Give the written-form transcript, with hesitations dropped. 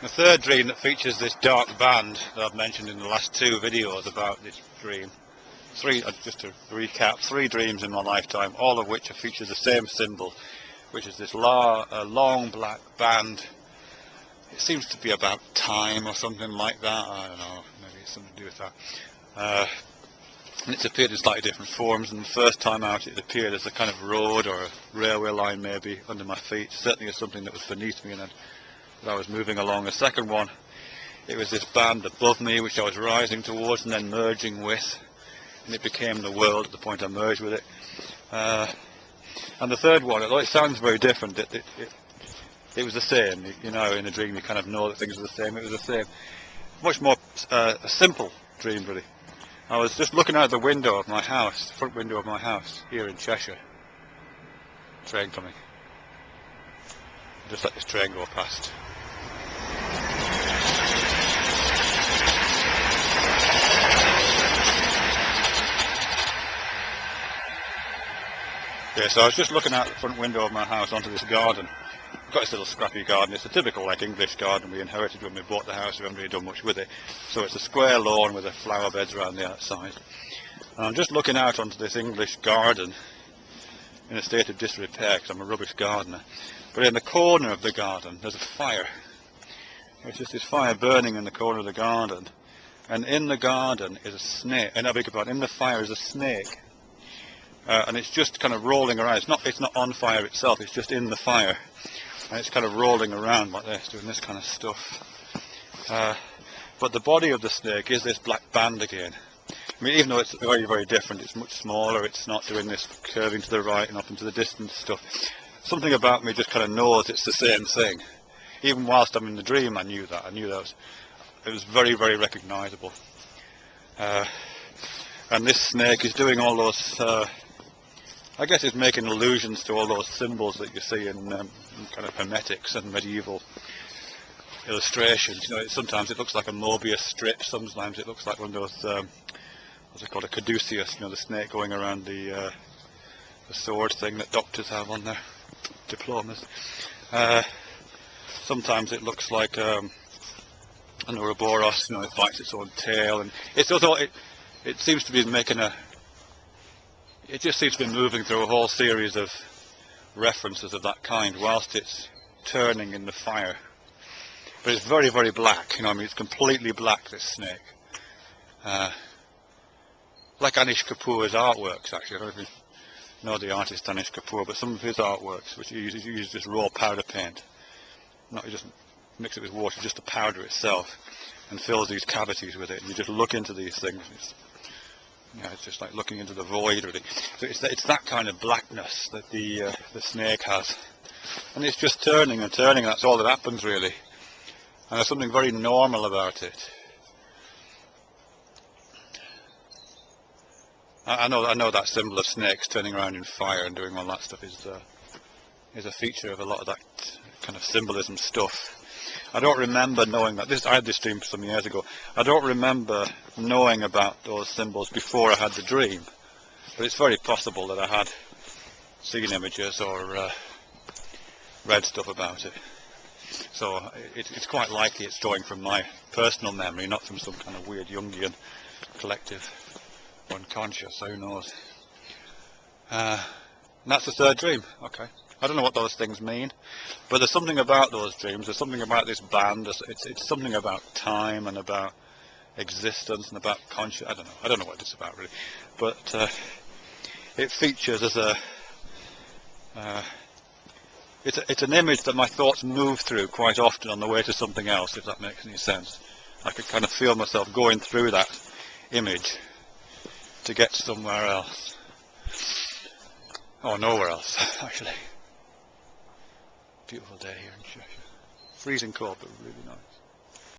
The third dream that features this dark band that I've mentioned in the last two videos about this dream. Just to recap, 3 dreams in my lifetime, all of which have featured the same symbol, which is this long black band. It seems to be about time or something like that. I don't know, maybe it's something to do with that. And it's appeared in slightly different forms, and the first time out it appeared as a kind of road or a railway line maybe under my feet, certainly as something that was beneath me and that I was moving along. The second one, it was this band above me which I was rising towards and then merging with, and it became the world at the point I merged with it. And the third one, although it sounds very different, it was the same. You know, in a dream you kind of know that things are the same. It was the same. Much more a simple dream, really. I was just looking out the window of my house, the front window of my house, here in Cheshire. Train coming. Just let this train go past. Yeah, so I was just looking out the front window of my house onto this garden. I've got this little scrappy garden. It's a typical like English garden we inherited when we bought the house. We haven't really done much with it. So it's a square lawn with the flower beds around the outside. And I'm just looking out onto this English garden in a state of disrepair because I'm a rubbish gardener. But in the corner of the garden there's a fire. There's just this fire burning in the corner of the garden. And in the garden is a snake. And I beg your pardon, in the fire is a snake. And it's just kind of rolling around. It's not on fire itself, it's just in the fire. And it's kind of rolling around like this, doing this kind of stuff. But the body of the snake is this black band again. I mean, even though it's very, very different, it's much smaller, it's not doing this curving to the right and up into the distance stuff. Something about me just kind of knows it's the same thing. Even whilst I'm in the dream, I knew that. It was very, very recognisable. And this snake is doing all those, I guess it's making allusions to all those symbols that you see in kind of hermetics and medieval illustrations. You know, sometimes it looks like a Mobius strip, sometimes it looks like one of those, what's it called, a caduceus, you know, the snake going around the sword thing that doctors have on their diplomas. Sometimes it looks like an Ouroboros, you know, it bites its own tail, and it's also, it seems to be making it just seems to be moving through a whole series of references of that kind whilst it's turning in the fire. But it's very, very black, you know, I mean, it's completely black, this snake. Like Anish Kapoor's artworks, actually. I don't know if you know the artist Anish Kapoor, but some of his artworks, which he uses just raw powder paint. He doesn't mix it with water, just the powder itself, and fills these cavities with it. And you just look into these things. It's just like looking into the void, really. So it's that kind of blackness that the snake has, and it's just turning and turning. That's all that happens, really. And there's something very normal about it. I know that symbol of snakes turning around in fire and doing all that stuff is a feature of a lot of that kind of symbolism stuff. I don't remember knowing that. I had this dream some years ago. I don't remember knowing about those symbols before I had the dream, but it's very possible that I had seen images or read stuff about it. So it's quite likely it's drawing from my personal memory, not from some kind of weird Jungian collective unconscious, who knows. And that's the third dream. Okay. I don't know what those things mean, but there's something about those dreams, there's something about this band, it's something about time and about existence and about conscious. I don't know what it's about, really, but it features as it's an image that my thoughts move through quite often on the way to something else, if that makes any sense. I could kind of feel myself going through that image to get somewhere else, or nowhere else, actually. Beautiful day here in Cheshire. Freezing cold, but really nice.